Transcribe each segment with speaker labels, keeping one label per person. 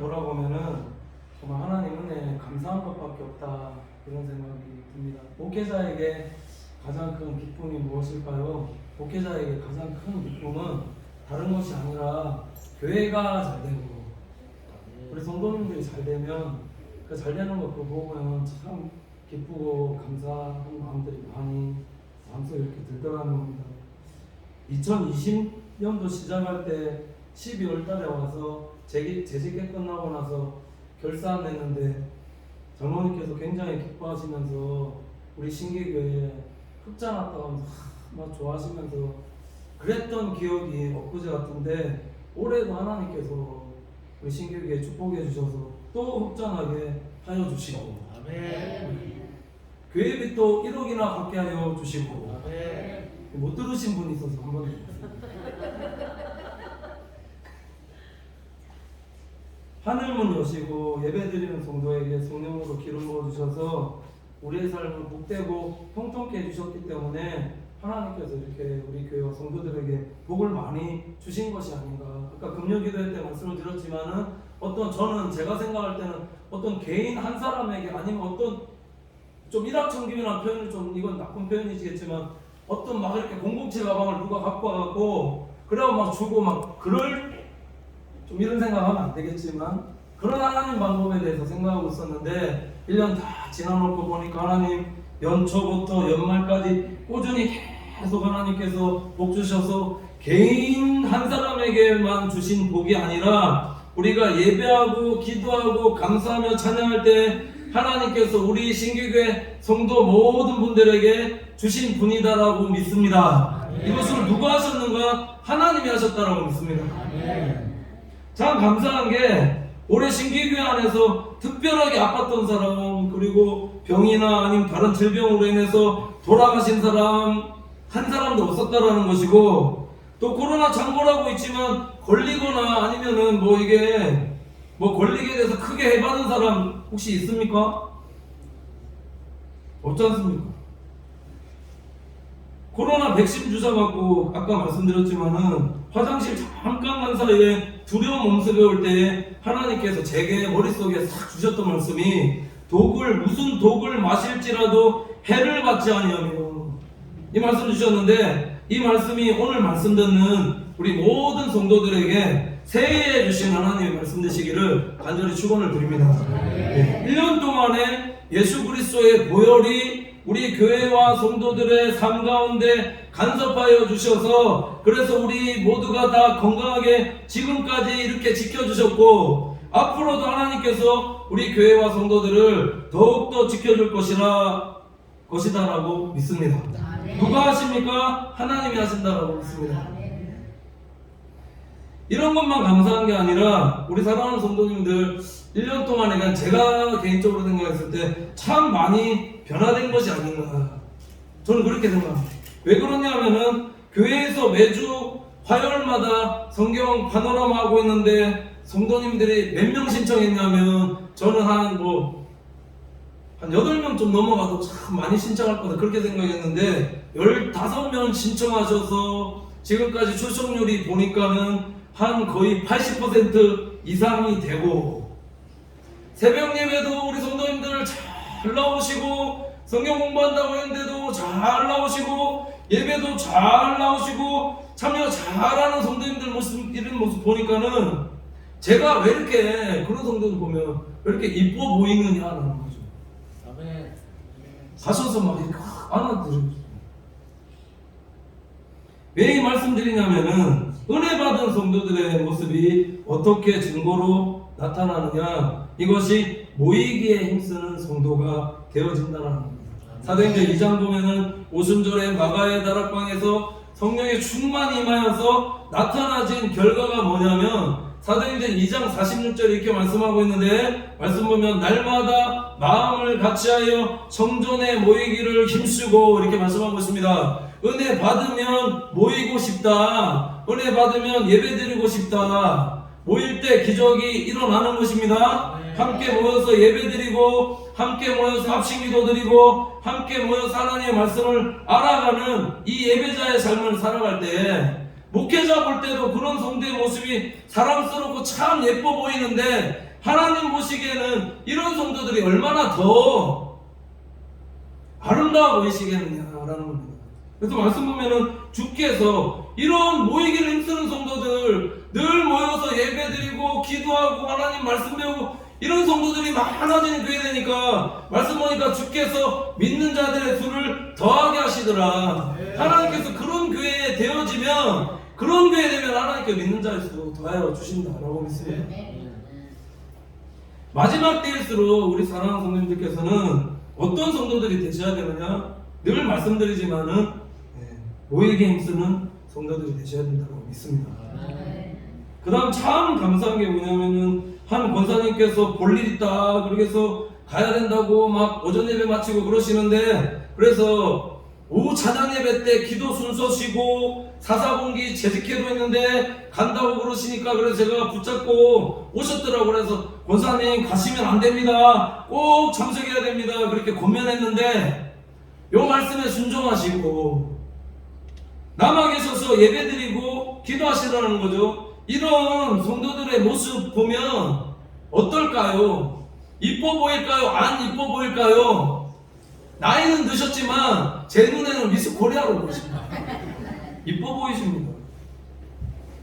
Speaker 1: 돌아보면은 정말 하나님 은혜에 감사한 것밖에 없다, 이런 생각이 듭니다. 목회자에게 가장 큰 기쁨이 무엇일까요? 목회자에게 가장 큰 기쁨은 다른 것이 아니라 교회가 잘 되는 거, 우리 성도님들이 잘 되면 그 잘 되는 거 그거 보면 참 기쁘고 감사한 마음들이 많이 마음속에 이렇게 들더라는 겁니다. 2020년도 시작할 때 12월 달에 와서 재직이 끝나고 나서 결산 냈는데 장로님께서 굉장히 기뻐하시면서 우리 신기교회에 흑자 났다고 하면서 막 좋아하시면서 그랬던 기억이 엊그제 같은데, 올해도 하나님께서 우리 신기교회에 축복해 주셔서 또 흑자나게 하여 주시고,
Speaker 2: 아멘.
Speaker 1: 교회비 또 1억이나 받게 하여 주시고,
Speaker 2: 아멘.
Speaker 1: 못 들으신 분이 있어서 한번 하늘문 여시고 예배드리는 성도에게 성령으로 기름 부어주셔서 우리의 삶을 복되고 통통케 해주셨기 때문에 하나님께서 이렇게 우리 교회와 성도들에게 복을 많이 주신 것이 아닌가. 아까 금요기도회 때 말씀을 드렸지만은 저는 제가 생각할 때는 어떤 개인 한 사람에게, 아니면 어떤 좀 일확천금이라는 표현은 좀 이건 나쁜 표현이시겠지만, 어떤 막 이렇게 공공칠 가방을 누가 갖고 와갖고 그래고 막 주고 막 그럴 좀 이런 생각하면 안 되겠지만, 그런 하나님 방법에 대해서 생각하고 있었는데 1년 다 지나놓고 보니까 하나님 연초부터 연말까지 꾸준히 계속 하나님께서 복 주셔서 개인 한 사람에게만 주신 복이 아니라 우리가 예배하고 기도하고 감사하며 찬양할 때 하나님께서 우리 신기교회 성도 모든 분들에게 주신 분이다라고 믿습니다. 이것을 누가 하셨는가? 하나님이 하셨다라고 믿습니다. 참 감사한 게, 올해 신기교회 안에서 특별하게 아팠던 사람, 그리고 병이나 아니면 다른 질병으로 인해서 돌아가신 사람 한 사람도 없었다라는 것이고, 또 코로나 창궐하고 있지만 걸리거나 아니면은 걸리게 돼서 크게 해받은 사람 혹시 있습니까? 없지 않습니까? 코로나 백신 주사 맞고 아까 말씀드렸지만은 화장실 잠깐 간 사이에 두려운 몸속에 올 때에 하나님께서 제게 머릿속에 싹 주셨던 말씀이, 무슨 독을 마실지라도 해를 받지 아니하며, 이 말씀 주셨는데, 이 말씀이 오늘 말씀 듣는 우리 모든 성도들에게 새해에 주신 하나님의 말씀 되시기를 간절히 축원을 드립니다. 1년 동안에 예수 그리스도의 보혈이 우리 교회와 성도들의 삶 가운데 간섭하여 주셔서, 그래서 우리 모두가 다 건강하게 지금까지 이렇게 지켜주셨고, 앞으로도 하나님께서 우리 교회와 성도들을 더욱더 지켜줄 것이다라고 믿습니다. 누가 하십니까? 하나님이 하신다라고 믿습니다. 이런 것만 감사한 게 아니라 우리 사랑하는 성도님들 1년 동안에 그냥 제가 개인적으로 생각했을 때 참 많이 변화된 것이 아닌가, 저는 그렇게 생각합니다. 왜 그러냐면은 교회에서 매주 화요일마다 성경 파노라마 하고 있는데 성도님들이 몇 명 신청했냐면, 저는 한 8명 좀 넘어가도 참 많이 신청할 거다 그렇게 생각했는데, 15명 신청하셔서 지금까지 출석률이 보니까는 한 거의 80% 이상이 되고, 새벽 예배도 우리 성도님들 잘 나오시고, 성경 공부한다고 했는데도 잘 나오시고, 예배도 잘 나오시고, 참여 잘하는 성도님들 모습, 이런 모습 보니까는 제가 왜 이렇게 그런 성도들 보면 왜 이렇게 이뻐 보이느냐라는 거죠. 가셔서 막 이렇게 안아드리고, 왜 이 말씀드리냐면은 은혜 받은 성도들의 모습이 어떻게 증거로 나타나느냐, 이것이 모이기에 힘쓰는 성도가 되어진다는 겁니다. 사도행전 2장 보면은 오순절에 마가의 다락방에서 성령의 충만이 임하여서 나타나진 결과가 뭐냐면, 사도행전 2장 46절에 이렇게 말씀하고 있는데, 말씀 보면 날마다 마음을 같이하여 성전에 모이기를 힘쓰고 이렇게 말씀하고 있습니다. 은혜 받으면 모이고 싶다, 은혜 받으면 예배드리고 싶다, 모일 때 기적이 일어나는 것입니다. 함께 모여서 예배드리고, 함께 모여서 합심기도 드리고, 함께 모여서 하나님의 말씀을 알아가는 이 예배자의 삶을 살아갈 때 목회자 볼 때도 그런 성도의 모습이 사랑스럽고 참 예뻐 보이는데 하나님 보시기에는 이런 성도들이 얼마나 더 아름다워 보이시겠느냐라는 겁니다. 그래서 말씀 보면은 주께서 이런 모이기를 힘쓰는 성도들, 늘 모여서 예배드리고 기도하고 하나님 말씀 배우고 이런 성도들이 많아지는 교회 되니까 말씀 보니까 주께서 믿는 자들의 수를 더하게 하시더라. 하나님께서 그런 교회에 되어지면, 그런 교회 되면 하나님께서 믿는 자의 수 더하여 주신다라고 믿습니다. 마지막 때일수록 우리 사랑하는 성도님들께서는 어떤 성도들이 되셔야 되느냐? 늘 말씀드리지만은 모이게 힘쓰는 성도들이 되셔야 된다고 믿습니다. 그 다음 참 감사한 게 뭐냐면은 한 권사님께서 볼일 있다 그래서 가야 된다고 막 오전 예배 마치고 그러시는데, 그래서 오후 찬양 예배 때 기도 순서 쉬고 사사분기 재직회도 했는데 간다고 그러시니까 그래서 제가 붙잡고 오셨더라고. 그래서 권사님 가시면 안 됩니다, 꼭 참석해야 됩니다 그렇게 권면했는데 요 말씀에 순종하시고 남아 계셔서 예배드리고 기도하시라는 거죠. 이런 성도들의 모습 보면 어떨까요? 이뻐 보일까요? 안 이뻐 보일까요? 나이는 드셨지만 제 눈에는 미스 코리아로 보십니다. 이뻐 보이십니다.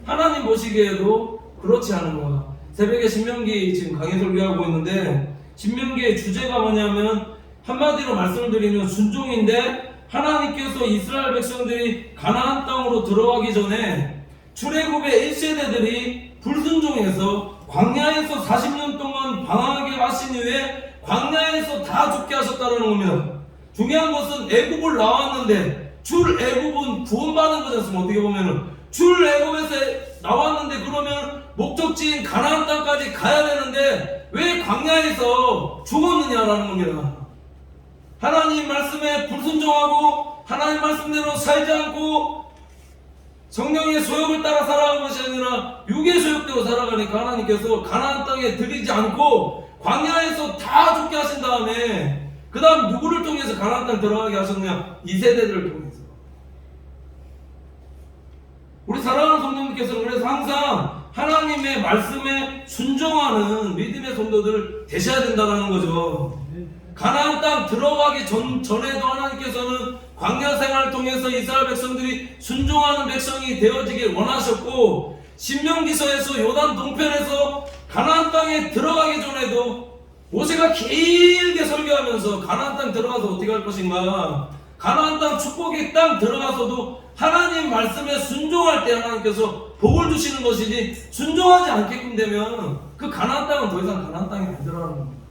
Speaker 1: 하나님 보시기에도 그렇지 않은가. 새벽에 신명기 지금 강의 설교하고 있는데 신명기의 주제가 뭐냐면 한마디로 말씀을 드리면 순종인데, 하나님께서 이스라엘 백성들이 가나안 땅으로 들어가기 전에 출애굽의 1세대들이 불순종해서 광야에서 40년 동안 방황하게 하신 이후에 광야에서 다 죽게 하셨다는 겁니다. 중요한 것은 애굽을 나왔는데, 출애굽은 구원받은 거지 않습니까? 어떻게 보면은 출애굽에서 나왔는데 그러면 목적지인 가나안 땅까지 가야 되는데 왜 광야에서 죽었느냐라는 겁니다. 하나님 말씀에 불순종하고 하나님 말씀대로 살지 않고 성령의 소욕을 따라 살아가는 것이 아니라 육의 소욕대로 살아가니까 하나님께서 가나안 땅에 들이지 않고 광야에서 다 죽게 하신 다음에 그 다음 누구를 통해서 가나안 땅 들어가게 하셨느냐? 2세대들을 통해서. 우리 사랑하는 성도님께서는 그래서 항상 하나님의 말씀에 순종하는 믿음의 성도들 되셔야 된다는 거죠. 가나안 땅 들어가기 전에도 하나님께서는 광야 생활을 통해서 이스라엘 백성들이 순종하는 백성이 되어지길 원하셨고, 신명기서에서 요단 동편에서 가나안 땅에 들어가기 전에도 모세가 길게 설교하면서 가나안 땅 들어가서 어떻게 할 것인가, 가나안 땅 축복의 땅 들어가서도 하나님 말씀에 순종할 때 하나님께서 복을 주시는 것이지, 순종하지 않게끔 되면 그 가나안 땅은 더 이상 가나안 땅이 안 들어가는 겁니다.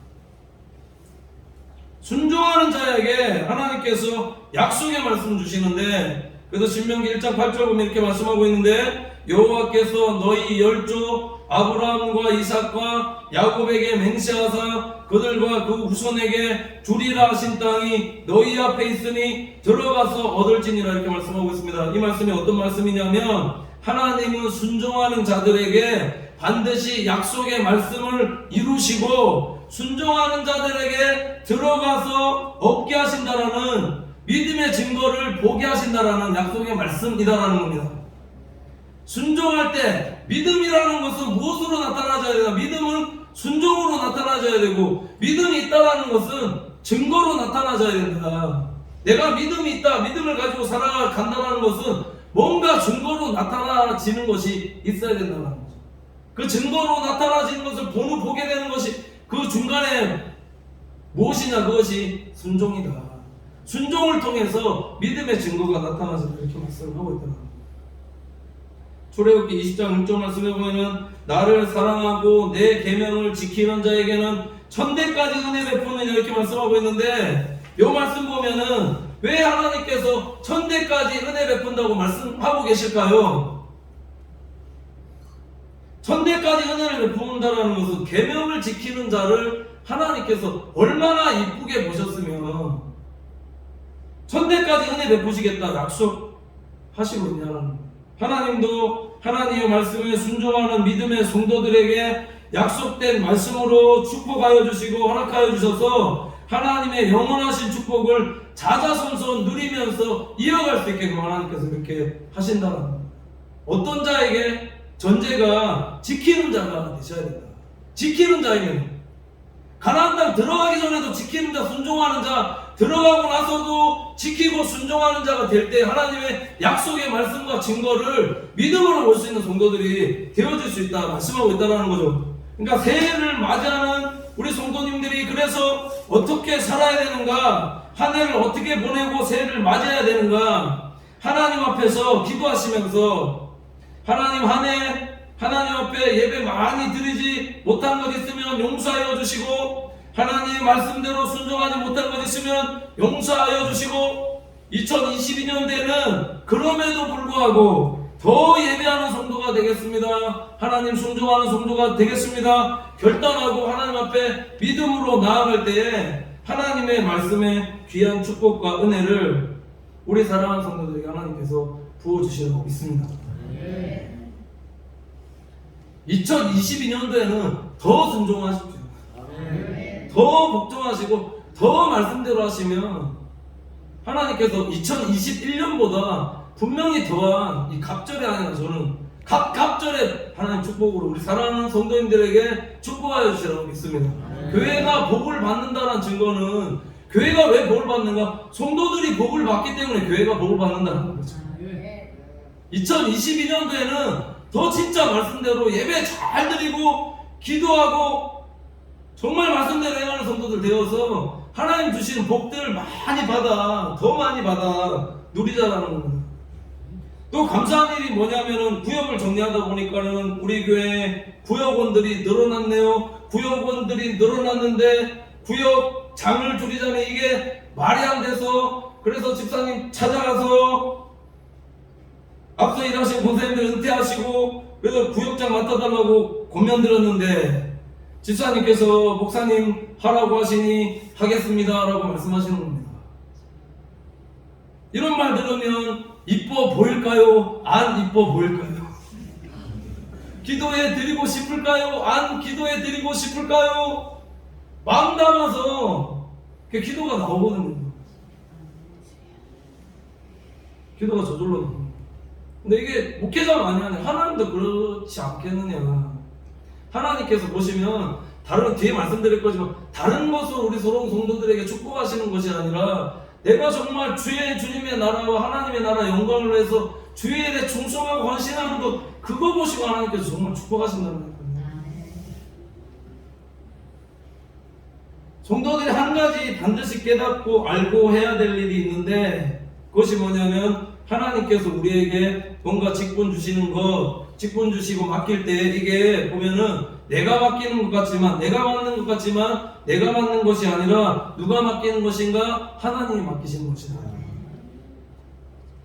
Speaker 1: 순종하는 자에게 하나님께서 약속의 말씀 주시는데, 그래서 신명기 1장 8절 보면 이렇게 말씀하고 있는데, 여호와께서 너희 열조 아브라함과 이삭과 야곱에게 맹세하사 그들과 그 후손에게 주리라 하신 땅이 너희 앞에 있으니 들어가서 얻을지니라 이렇게 말씀하고 있습니다. 이 말씀이 어떤 말씀이냐면, 하나님은 순종하는 자들에게 반드시 약속의 말씀을 이루시고 순종하는 자들에게 들어가서 얻게 하신다라는 믿음의 증거를 보게 하신다라는 약속의 말씀이다라는 겁니다. 순종할 때 믿음이라는 것은 무엇으로 나타나져야 되나? 믿음은 순종으로 나타나져야 되고, 믿음이 있다라는 것은 증거로 나타나져야 된다. 내가 믿음이 있다, 믿음을 가지고 살아간다는 것은 뭔가 증거로 나타나지는 것이 있어야 된다는 거죠. 그 증거로 나타나지는 것을 보게 되는 것이 그 중간에 무엇이냐? 그것이 순종이다. 순종을 통해서 믿음의 증거가 나타나서 이렇게 말씀을 하고 있더라. 출애굽기 20장 6절 말씀에 보면은 나를 사랑하고 내 계명을 지키는 자에게는 천대까지 은혜 베푸느냐 이렇게 말씀하고 있는데, 이 말씀 보면은 왜 하나님께서 천대까지 은혜 베푼다고 말씀하고 계실까요? 천대까지 은혜를 베푼다는 것은 계명을 지키는 자를 하나님께서 얼마나 이쁘게 보셨으면 천대까지 은혜 베푸시겠다 약속하시고 있냐는 거예요. 하나님도 하나님의 말씀에 순종하는 믿음의 성도들에게 약속된 말씀으로 축복하여 주시고 허락하여 주셔서 하나님의 영원하신 축복을 자자손손 누리면서 이어갈 수 있게 하나님께서 이렇게 하신다는 겁니다. 어떤 자에게 전제가 지키는 자가 되셔야 된다. 지키는 자이면 가나안 땅 들어가기 전에도 지키는 자, 순종하는 자, 들어가고 나서도 지키고 순종하는 자가 될 때 하나님의 약속의 말씀과 증거를 믿음으로 볼 수 있는 성도들이 되어질 수 있다 말씀하고 있다는 거죠. 그러니까 새해를 맞이하는 우리 성도님들이 그래서 어떻게 살아야 되는가, 한 해를 어떻게 보내고 새해를 맞이해야 되는가, 하나님 앞에서 기도하시면서 하나님 한 해 하나님 앞에 예배 많이 드리지 못한 것 있으면 용서하여 주시고, 하나님 말씀대로 순종하지 못한 것 있으면 용서하여 주시고, 2022년대는 그럼에도 불구하고 더 예배하는 성도가 되겠습니다. 하나님 순종하는 성도가 되겠습니다. 결단하고 하나님 앞에 믿음으로 나아갈 때에 하나님의 말씀에 귀한 축복과 은혜를 우리 사랑하는 성도들에게 하나님께서 부어주시라고 믿습니다. 2022년도에는 더 순종하십시오. 더 복종하시고 더 말씀대로 하시면 하나님께서 2021년보다 분명히 더한 이 갑절이 아니라 저는 갑절에 하나님 축복으로 우리 사랑하는 성도님들에게 축복하여 주시라고 믿습니다. 교회가 복을 받는다는 증거는, 교회가 왜 복을 받는가? 성도들이 복을 받기 때문에 교회가 복을 받는다는 거죠. 2022년도에는 더 진짜 말씀대로 예배 잘 드리고 기도하고 정말 말씀대로 행하는 성도들 되어서 하나님 주시는 복들 많이 받아, 더 많이 받아 누리자라는 겁니다. 또 감사한 일이 뭐냐면은 구역을 정리하다 보니까는 우리 교회 구역원들이 늘어났네요. 구역원들이 늘어났는데 구역장을 줄이자니 이게 말이 안 돼서, 그래서 집사님 찾아가서 앞서 일하신 권사님들 은퇴하시고 그래서 구역장 맡아달라고 권면 드렸는데 집사님께서 목사님 하라고 하시니 하겠습니다 라고 말씀하시는 겁니다. 이런 말 들으면 이뻐 보일까요? 안 이뻐 보일까요? 기도해 드리고 싶을까요? 안 기도해 드리고 싶을까요? 마음 담아서 그 기도가 나오거든요. 기도가 저절로 나옵니다. 근데 이게 목회자가 많이 하네. 하나님도 그렇지 않겠느냐. 하나님께서 보시면 다른 뒤에 말씀드릴 거지만 다른 것으로 우리 서로 성도들에게 축복하시는 것이 아니라 내가 정말 주님의 나라와 하나님의 나라 영광을 위해서 주의 일에 충성하고 헌신하는 것, 그거 보시고 하나님께서 정말 축복하신다는 거예요. 성도들이 한 가지 반드시 깨닫고 알고 해야 될 일이 있는데 그것이 뭐냐면 하나님께서 우리에게 뭔가 직분 주시는 것, 직분 주시고 맡길 때 이게 보면은 내가 맡기는 것 같지만, 내가 맡는 것 같지만 내가 맡는 것이 아니라 누가 맡기는 것인가? 하나님이 맡기시는 것이다.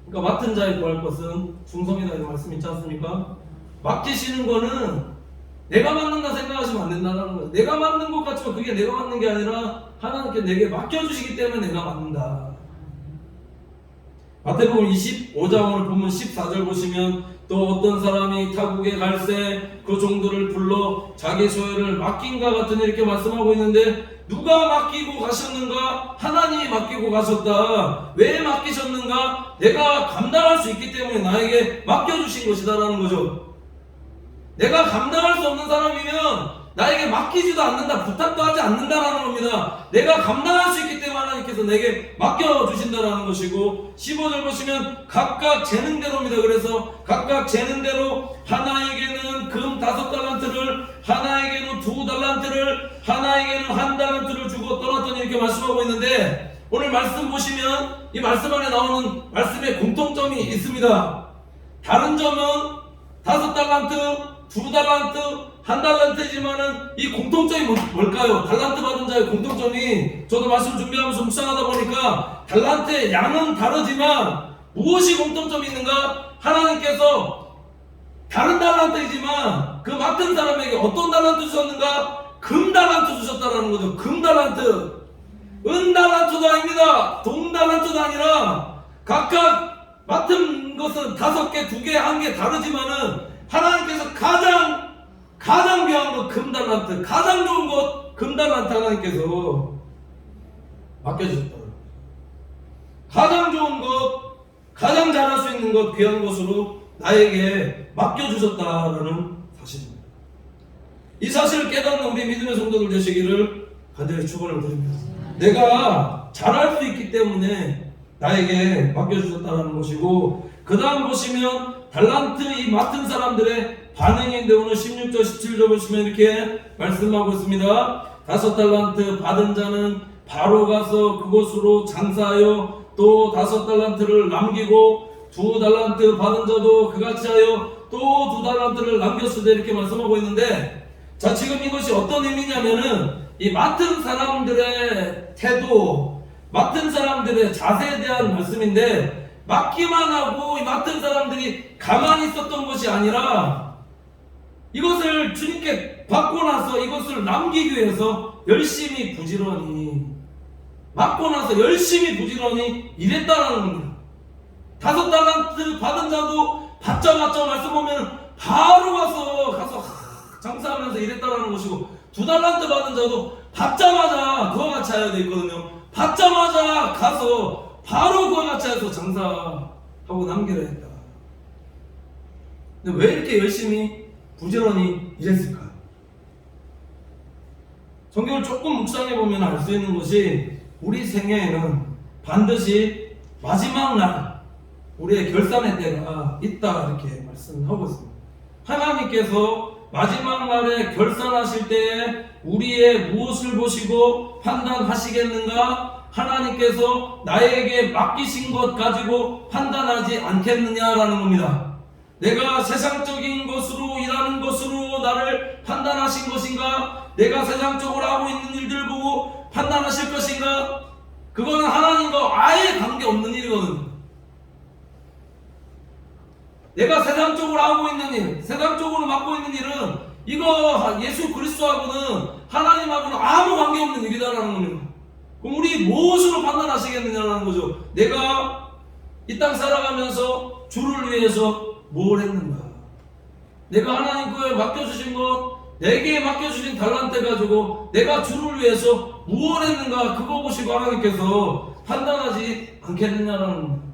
Speaker 1: 그러니까 맡은 자에 구할 것은 충성이다 이런 말씀 있지 않습니까? 맡기시는 거는 내가 맡는다 생각하시면 안 된다는 거예요. 내가 맡는 것 같지만 그게 내가 맡는 게 아니라 하나님께 내게 맡겨주시기 때문에 내가 맡는다. 마태복음 25장 오늘 본문 14절 보시면 또 어떤 사람이 타국에 갈새 그 종들을 불러 자기 소유를 맡긴가 같으니 이렇게 말씀하고 있는데 누가 맡기고 가셨는가? 하나님이 맡기고 가셨다. 왜 맡기셨는가? 내가 감당할 수 있기 때문에 나에게 맡겨주신 것이다라는 거죠. 내가 감당할 수 없는 사람이면 나에게 맡기지도 않는다, 부탁도 하지 않는다라는 겁니다. 내가 감당할 수 있기 때문에 하나님께서 내게 맡겨주신다라는 것이고, 15절 보시면 각각 재능대로입니다. 그래서 각각 재능대로 하나에게는 금 5달란트를, 하나에게는 2달란트를, 하나에게는 1달란트를 주고 떠났더니 이렇게 말씀하고 있는데, 오늘 말씀 보시면 이 말씀 안에 나오는 말씀의 공통점이 있습니다. 다른 점은 5달란트, 2달란트, 1달란트지만은 이 공통점이 뭘까요? 달란트 받은 자의 공통점이, 저도 말씀 준비하면서 묵상하다 보니까 달란트의 양은 다르지만 무엇이 공통점이 있는가? 하나님께서 다른 달란트이지만 그 맡은 사람에게 어떤 달란트 주셨는가? 금 달란트 주셨다는 거죠. 금 달란트. 은 달란트도 아닙니다. 동 달란트도 아니라 각각 맡은 것은 5개, 2개, 1개 다르지만은 하나님께서 가장 귀한 것 금달란트, 가장 좋은 것 금달란트 하나님께서 맡겨주셨다. 가장 좋은 것, 가장 잘할 수 있는 것, 귀한 것으로 나에게 맡겨주셨다라는 사실입니다. 이 사실을 깨닫는 우리 믿음의 성도들 되시기를 간절히 축원을 드립니다. 내가 잘할 수 있기 때문에 나에게 맡겨주셨다는 것이고, 그 다음 보시면 달란트 이 맡은 사람들의 반응인데 오늘 16절 17절 보시면 이렇게 말씀하고 있습니다. 5달란트 받은 자는 바로 가서 그곳으로 장사하여 또 5달란트를 남기고 2달란트 받은 자도 그같이 하여 또 2달란트를 남겼으되 이렇게 말씀하고 있는데, 자, 지금 이것이 어떤 의미냐면은 이 맡은 사람들의 태도, 맡은 사람들의 자세에 대한 말씀인데, 맡기만 하고 이 맡은 사람들이 가만히 있었던 것이 아니라 이것을 주님께 받고 나서 이것을 남기기 위해서 열심히 부지런히, 맡고 나서 열심히 부지런히 일했다라는 겁니다. 5달란트 받은 자도 받자마자 말씀 보면 바로 가서 장사하면서 일했다라는 것이고, 2달란트 받은 자도 받자마자 그와 같이 해야 돼 있거든요. 받자마자 가서 바로 그와 같이 해서 장사하고 남기려 했다. 근데 왜 이렇게 열심히 부지런히 일했을까? 성경을 조금 묵상해 보면 알 수 있는 것이, 우리 생애에는 반드시 마지막 날 우리의 결산의 때가 있다 이렇게 말씀하고 있습니다. 하나님께서 마지막 날에 결산하실 때에 우리의 무엇을 보시고 판단하시겠는가? 하나님께서 나에게 맡기신 것 가지고 판단하지 않겠느냐라는 겁니다. 내가 세상적인 것으로 일하는 것으로 나를 판단하신 것인가? 내가 세상적으로 하고 있는 일들 보고 판단하실 것인가? 그거는 하나님과 아예 관계없는 일이거든요. 내가 세상적으로 하고 있는 일, 세상적으로 맡고 있는 일은 이거 예수 그리스도하고는, 하나님하고는 아무 관계없는 일이다라는 겁니다. 그럼 우리 무엇으로 판단하시겠느냐라는 거죠. 내가 이 땅 살아가면서 주를 위해서 뭘 했는가? 내가 하나님께 맡겨주신 것, 내게 맡겨주신 달란트 가지고 내가 주를 위해서 무엇을 했는가? 그거 보시고 하나님께서 판단하지 않겠느냐라는 겁니다.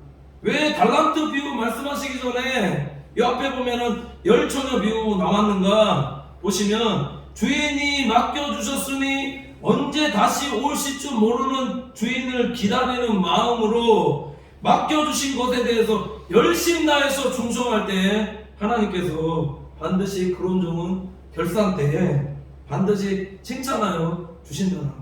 Speaker 1: 왜 달란트 비유 말씀하시기 전에 이 앞에 보면은 열처녀 비유 나왔는가 보시면, 주인이 맡겨주셨으니 언제 다시 올실 모르는 주인을 기다리는 마음으로 맡겨주신 것에 대해서 열심히 다해서 충성할 때 하나님께서 반드시 그런 종은 결산 때에 반드시 칭찬하여 주신다는 겁니다.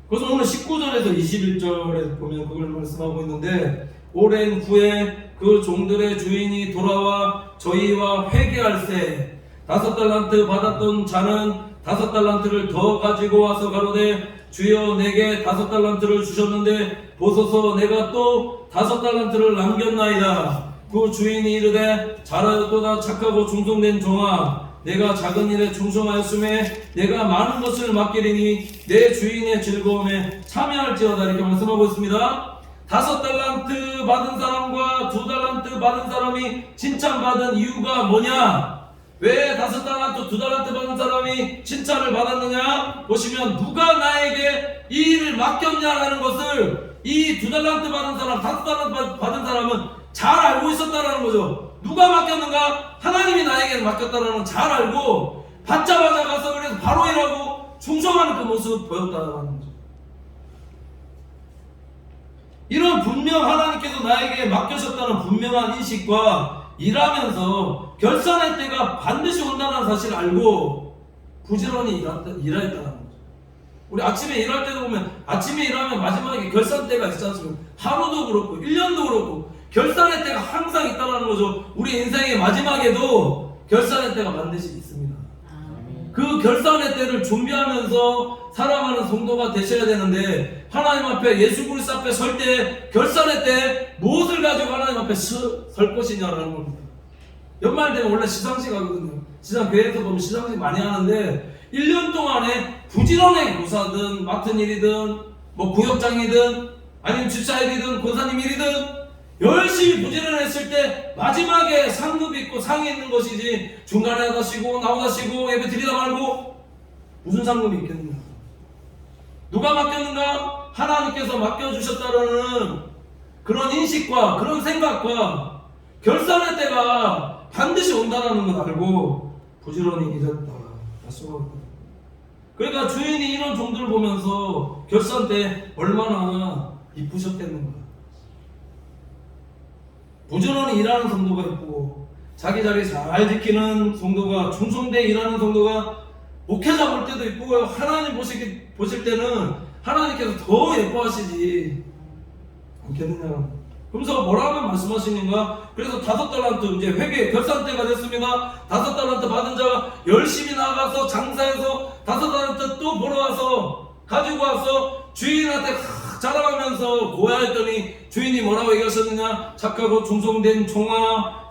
Speaker 1: 그래서 오늘 19절에서 21절에 보면 그걸 말씀하고 있는데, 오랜 후에 그 종들의 주인이 돌아와 저희와 회개할세 5달란트 받았던 자는 5달란트를 더 가지고 와서 가로되, 주여 내게 5달란트를 주셨는데 보소서 내가 또 5달란트를 남겼나이다. 그 주인이 이르되, 잘하였도다 착하고 충성된 종아, 내가 작은 일에 충성하였음에 내가 많은 것을 맡기리니 내 주인의 즐거움에 참여할지어다 이렇게 말씀하고 있습니다. 5달란트 받은 사람과 2달란트 받은 사람이 칭찬받은 이유가 뭐냐? 왜 5달란트 2달란트 받은 사람이 칭찬을 받았느냐? 보시면 누가 나에게 이 일을 맡겼냐라는 것을 이 2달란트 받은 사람, 5달란트 받은 사람은 잘 알고 있었다라는 거죠. 누가 맡겼는가? 하나님이 나에게 맡겼다는 걸 잘 알고 받자마자 가서 그래서 바로 일하고 충성하는 그 모습 보였다는 거죠. 이런 분명 하나님께서 나에게 맡겨셨다는 분명한 인식과 일하면서 결산의 때가 반드시 온다는 사실을 알고 부지런히 일했다는 거죠. 우리 아침에 일할 때도 보면 아침에 일하면 마지막에 결산 때가 있지 않습니까? 하루도 그렇고 1년도 그렇고 결산의 때가 항상 있다는 거죠. 우리 인생의 마지막에도 결산의 때가 반드시 있습니다. 그 결산의 때를 준비하면서 살아가는 성도가 되셔야 되는데, 하나님 앞에 예수 그리스도 앞에 설 때 결산의 때 무엇을 가지고 하나님 앞에 설 것이냐라는 겁니다. 연말 되면 원래 시상식 하거든요. 시상교회에서 보면 시상식 많이 하는데 1년 동안에 부지런하게 교사든 맡은 일이든 뭐 구역장이든 아니면 집사일이든 권사님 일이든 열심히 부지런했을 때 마지막에 상급이 있고 상이 있는 것이지, 중간에 하다 쉬고 나오다 쉬고 예배 드리다 말고 무슨 상급이 있겠는가? 누가 맡겼는가? 하나님께서 맡겨주셨다는 그런 인식과 그런 생각과 결산의 때가 반드시 온다는 걸 알고 부지런히 일했다 말씀하거든요. 그러니까 주인이 이런 종들을 보면서 결산 때 얼마나 이쁘셨겠는가. 부지런히 일하는 성도가 있고 자기 자리 잘 지키는 성도가, 충성되게 일하는 성도가 목회자 볼 때도 있고, 하나님 보실 때는 하나님께서 더 예뻐하시지 않겠느냐. 그러면서 뭐라고 말씀하시는가? 그래서 5달란트 이제 회계 결산 때가 됐습니다. 5달란트 받은 자가 열심히 나가서 장사해서 5달란트 또 벌어 와서 가지고 와서 주인한테 자랑하면서 고야했더니 주인이 뭐라고 얘기하셨느냐? 착하고 충성된 종아,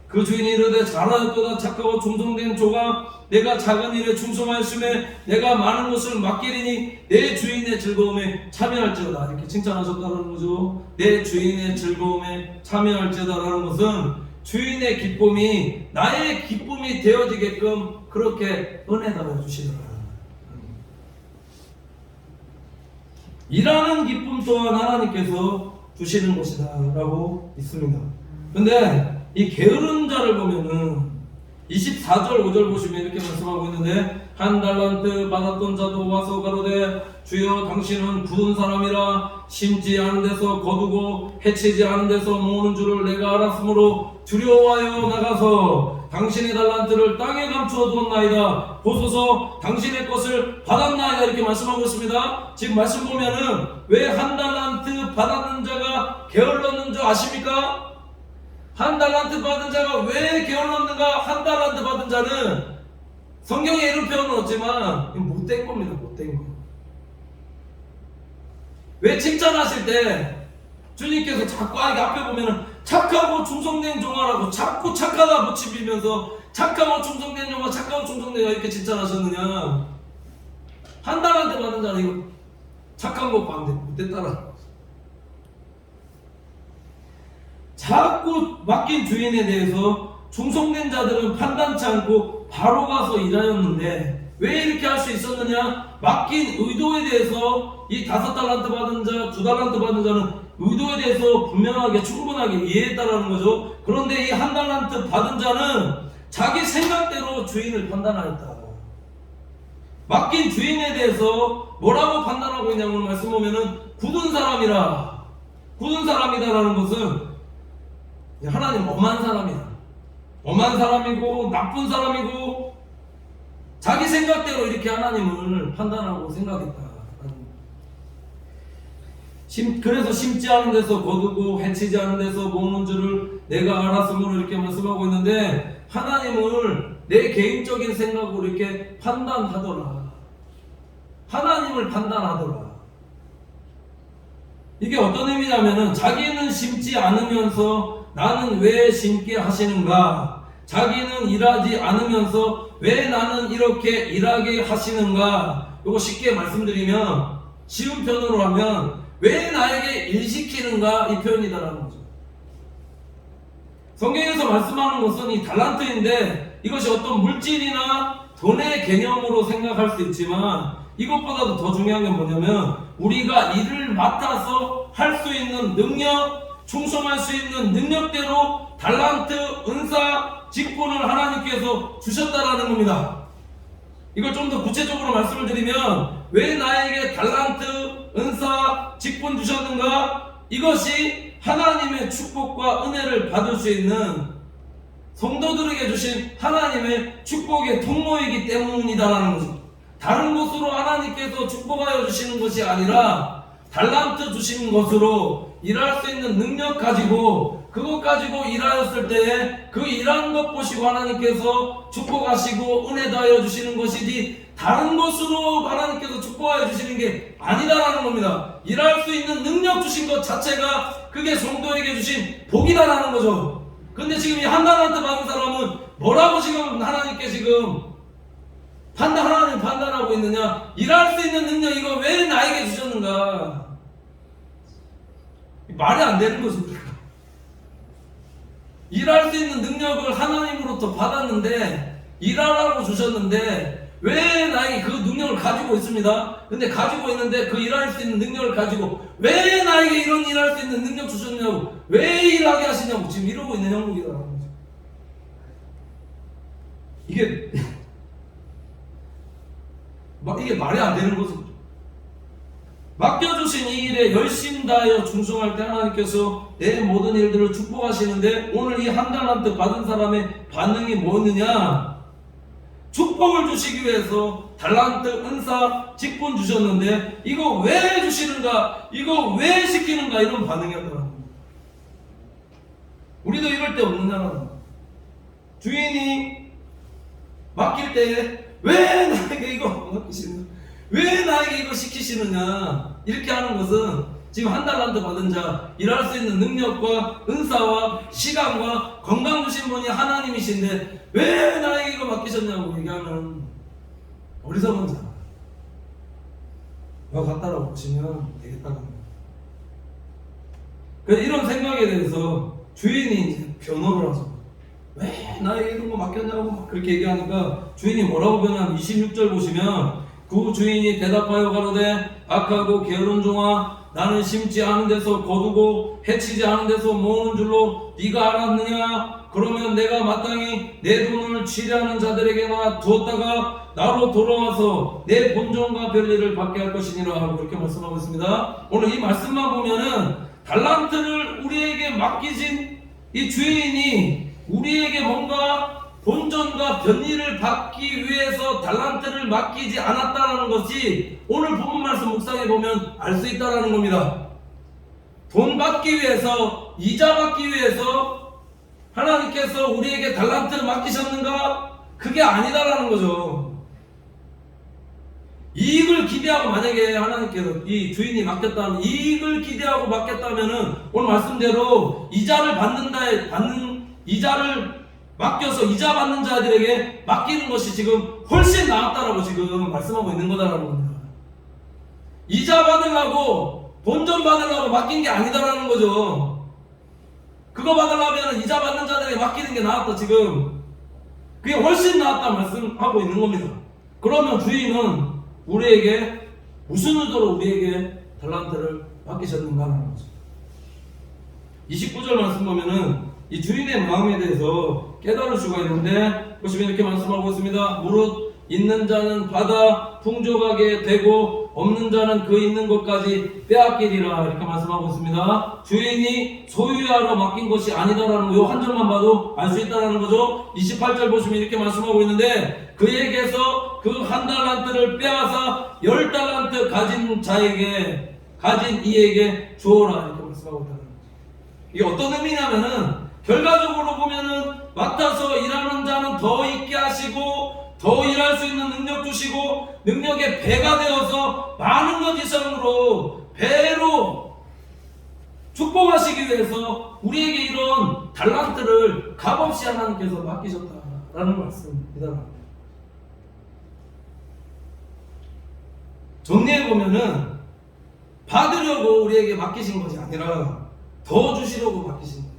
Speaker 1: 그 주인이 이르되 잘하였도다. 착하고 충성된 종아, 내가 작은 일에 충성하였음에 내가 많은 것을 맡기리니 내 주인의 즐거움에 참여할지어다. 이렇게 칭찬하셨다는 거죠. 내 주인의 즐거움에 참여할지어다라는 것은 주인의 기쁨이 나의 기쁨이 되어지게끔 그렇게 은혜를 주시더라. 일하는 기쁨 또한 하나님께서 주시는 것이다 라고 있습니다. 근데 이 게으른 자를 보면은 24절 5절 보시면 이렇게 말씀하고 있는데, 한 달란트 받았던 자도 와서 가로되 주여 당신은 굳은 사람이라 심지 않은 데서 거두고 해치지 않은 데서 모으는 줄을 내가 알았으므로 두려워하여 나가서 당신의 달란트를 땅에 감추어 두었나이다. 보소서 당신의 것을 받았나이다. 이렇게 말씀하고 있습니다. 지금 말씀 보면은 왜 한 달란트 받았는 자가 게을렀는 줄 아십니까? 한 달란트 받은 자가 왜 게을렀는가? 한 달란트 받은 자는 성경에 이런 표현은 없지만 못된 겁니다. 못된 거. 왜 칭찬하실 때 주님께서 자꾸 앞에 보면은 착하고 충성된 종아라고 자꾸 착하다 붙이면서 착하고 충성된 종아, 착하고 충성된 종아 이렇게 칭찬하셨느냐? 한 달란트 받은 자는 이거 착한 거 반대 못됐다라. 자꾸 맡긴 주인에 대해서 충성된 자들은 판단치 않고 바로 가서 일하였는데 왜 이렇게 할 수 있었느냐? 맡긴 의도에 대해서 이 5달란트 받은 자, 2달란트 받은 자는 의도에 대해서 분명하게 충분하게 이해했다라는 거죠. 그런데 이 1달란트 받은 자는 자기 생각대로 주인을 판단하였다. 맡긴 주인에 대해서 뭐라고 판단하고 있냐면 말씀 보면은 굳은 사람이라. 굳은 사람이다라는 것은 하나님 엄한 사람이다. 엄한 사람이고 나쁜 사람이고 자기 생각대로 이렇게 하나님을 판단하고 생각했다. 그래서 심지 않은 데서 거두고 해치지 않은 데서 모으는 줄을 내가 알았으므로 이렇게 말씀하고 있는데, 하나님을 내 개인적인 생각으로 이렇게 판단하더라. 하나님을 판단하더라. 이게 어떤 의미냐면은 자기는 심지 않으면서 나는 왜 심게 하시는가? 자기는 일하지 않으면서 왜 나는 이렇게 일하게 하시는가? 이거 쉽게 말씀드리면, 쉬운 편으로 하면 왜 나에게 일 시키는가? 이 표현이다라는 거죠. 성경에서 말씀하는 것은 이 달란트인데 이것이 어떤 물질이나 돈의 개념으로 생각할 수 있지만, 이것보다도 더 중요한 게 뭐냐면 우리가 일을 맡아서 할 수 있는 능력, 충성할 수 있는 능력대로 달란트, 은사, 직분을 하나님께서 주셨다라는 겁니다. 이걸 좀 더 구체적으로 말씀을 드리면, 왜 나에게 달란트, 은사, 직분 주셨는가? 이것이 하나님의 축복과 은혜를 받을 수 있는 성도들에게 주신 하나님의 축복의 통로이기 때문이다라는 거죠. 다른 것으로 하나님께서 축복하여 주시는 것이 아니라 달란트 주신 것으로 일할 수 있는 능력 가지고 그것 가지고 일하였을 때에 그 일하는 것 보시고 하나님께서 축복하시고 은혜 더하여 주시는 것이지 다른 것으로 하나님께서 축복하여 주시는 게 아니다라는 겁니다. 일할 수 있는 능력 주신 것 자체가 그게 성도에게 주신 복이다라는 거죠. 근데 지금 이 한 달란트 받은 사람은 뭐라고 지금 하나님께 지금 하나님 판단하고 있느냐? 일할 수 있는 능력 이거 왜 나에게 주셨는가? 말이 안 되는 거죠. 일할 수 있는 능력을 하나님으로부터 받았는데 일하라고 주셨는데 왜 나에게 그 능력을 가지고 있습니다. 근데 가지고 있는데 그 일할 수 있는 능력을 가지고 왜 나에게 이런 일할 수 있는 능력 주셨냐고, 왜 일하게 하시냐고 지금 이러고 있는 형국이라는 거죠. 이게 말이 안 되는 거죠. 맡겨주신 이 일에 열심 다하여 충성할 때 하나님께서 내 모든 일들을 축복하시는데, 오늘 이 한 달란트 받은 사람의 반응이 뭐였느냐? 축복을 주시기 위해서 달란트, 은사, 직분 주셨는데 이거 왜 주시는가? 이거 왜 시키는가? 이런 반응이었더라고요. 우리도 이럴 때 없느냐는, 주인이 맡길 때 왜 나에게 이거 맡기시느냐, 왜 나에게 이거 시키시느냐, 이렇게 하는 것은 지금 한 달란트 받은 자, 일할 수 있는 능력과 은사와 시간과 건강 주신 분이 하나님이신데 왜 나에게 이거 맡기셨냐고 얘기하는 어리석은 자. 너 갖다라고 보시면 되겠다고 합니다. 그래서 이런 생각에 대해서 주인이 이제 변호를 하죠. 왜 나에게 이런 거 맡겼냐고 막 그렇게 얘기하니까 주인이 뭐라고 변하면 26절 보시면, 그 주인이 대답하여 가로되 악하고 게으른 종아, 나는 심지 않은 데서 거두고 해치지 않은 데서 모으는 줄로 네가 알았느냐? 그러면 내가 마땅히 내 돈을 취리하는 자들에게나 두었다가 나로 돌아와서 내 본전과 별일을 받게 할 것이니라 하고 그렇게 말씀하고 있습니다. 오늘 이 말씀만 보면은 달란트를 우리에게 맡기신 이 주인이 우리에게 뭔가 본전과 변리를 받기 위해서 달란트를 맡기지 않았다는 것이 오늘 본문 말씀 묵상해 보면 알 수 있다는 겁니다. 돈 받기 위해서, 이자 받기 위해서 하나님께서 우리에게 달란트를 맡기셨는가? 그게 아니다라는 거죠. 이익을 기대하고, 만약에 하나님께서 이 주인이 맡겼다면 이익을 기대하고 맡겼다면은 오늘 말씀대로 이자를 이자를 맡겨서 이자 받는 자들에게 맡기는 것이 지금 훨씬 나았다라고 지금 말씀하고 있는 거다라는 겁니다. 이자 받으려고, 본전 받으려고 맡긴 게 아니다라는 거죠. 그거 받으려면 이자 받는 자들에게 맡기는 게 나았다, 지금. 그게 훨씬 나았다 말씀하고 있는 겁니다. 그러면 주인은 우리에게 무슨 의도로 우리에게 달란트를 맡기셨는가라는 거죠. 29절 말씀 보면은 이 주인의 마음에 대해서 깨달을 수가 있는데, 보시면 이렇게 말씀하고 있습니다. 무릇 있는 자는 받아 풍족하게 되고 없는 자는 그 있는 것까지 빼앗기리라, 이렇게 말씀하고 있습니다. 주인이 소유하러 맡긴 것이 아니다라는 요 한 절만 봐도 알 수 있다는 거죠. 28절 보시면 이렇게 말씀하고 있는데, 그에게서 그 한 달란트를 빼앗아 10달란트 가진 이에게 주어라, 이렇게 말씀하고 있다는 거죠. 이게 어떤 의미냐면은, 결과적으로 보면은 맡아서 일하는 자는 더 있게 하시고 더 일할 수 있는 능력 주시고 능력의 배가 되어서 많은 것 이상으로 배로 축복하시기 위해서 우리에게 이런 달란트를 값없이 하나님께서 맡기셨다라는 말씀입니다. 정리해보면은 받으려고 우리에게 맡기신 것이 아니라 더 주시려고 맡기신 거예요.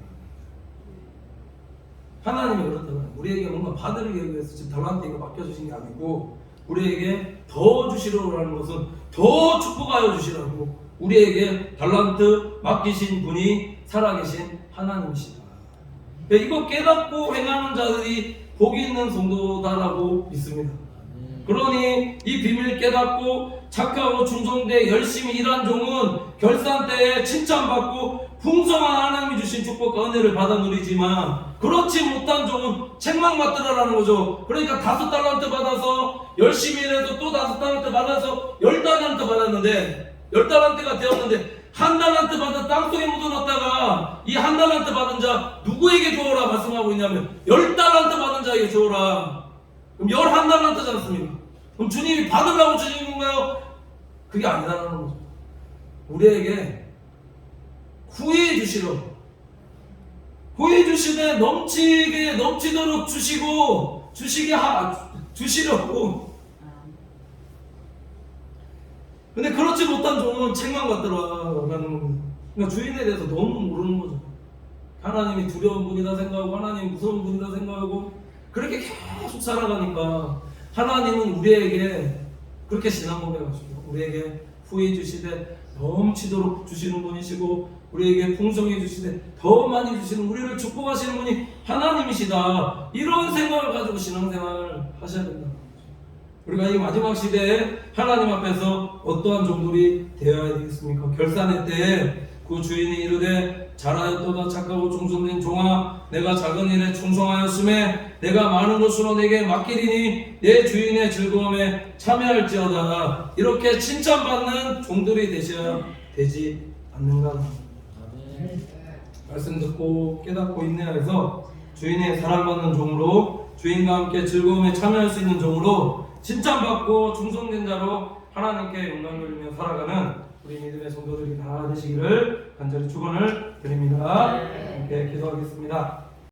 Speaker 1: 하나님이 그렇다면 우리에게 뭔가 받으려기 위해서 지금 달란트 이거 맡겨주신 게 아니고, 우리에게 더 주시려고 하는 것은 더 축복하여 주시라고 우리에게 달란트 맡기신 분이 살아계신 하나님이시다. 이거 깨닫고 행하는 자들이 복이 있는 성도다라고 믿습니다. 그러니 이 비밀 깨닫고 착하고 충성되 열심히 일한 종은 결산 때에 칭찬받고 풍성한 하나님이 주신 축복과 은혜를 받아 누리지만, 그렇지 못한 종은 책망받더라라는 거죠. 그러니까 5달란트 받아서 열심히 일해서 또 5달란트 받아서 10달란트 받았는데, 10달란트가 되었는데 1달란트 받아 땅속에 묻어놨다가 이 1달란트 받은 자 누구에게 주어라 말씀하고 있냐면 10달란트 받은 자에게 주어라. 그럼 11달란트지 않습니까? 그럼 주님이 받으려고 주신 건가요? 그게 아니라는 거죠. 우리에게 후회해 주시되 넘치도록 주시려고. 근데 그렇지 못한 종은 책망받더라라는 겁니다. 그러니까 주인에 대해서 너무 모르는 거죠. 하나님이 두려운 분이다 생각하고 하나님이 무서운 분이다 생각하고 그렇게 계속 살아가니까 하나님은 우리에게 그렇게 신앙 고백하시고 우리에게 후히 주시되 넘치도록 주시는 분이시고 우리에게 풍성히 주시되 더 많이 주시는 우리를 축복하시는 분이 하나님이시다. 이런 생각을 가지고 신앙생활을 하셔야 된다. 우리가 이 마지막 시대에 하나님 앞에서 어떠한 종들이 되어야 되겠습니까? 결산의 때에 그 주인이 이르되 잘하였도다 착하고 충성된 종아 내가 작은 일에 충성하였음에 내가 많은 것으로 내게 맡기리니 내 주인의 즐거움에 참여할지어다. 이렇게 칭찬받는 종들이 되셔야 되지 않는가. 말씀 듣고 깨닫고 인내하여서 주인의 사랑받는 종으로 주인과 함께 즐거움에 참여할 수 있는 종으로 칭찬받고 충성된 자로 하나님께 영광 돌리며 살아가는 우리 믿음의 성도들이 다 되시기를 간절히 축원을 드립니다. 함께 기도하겠습니다.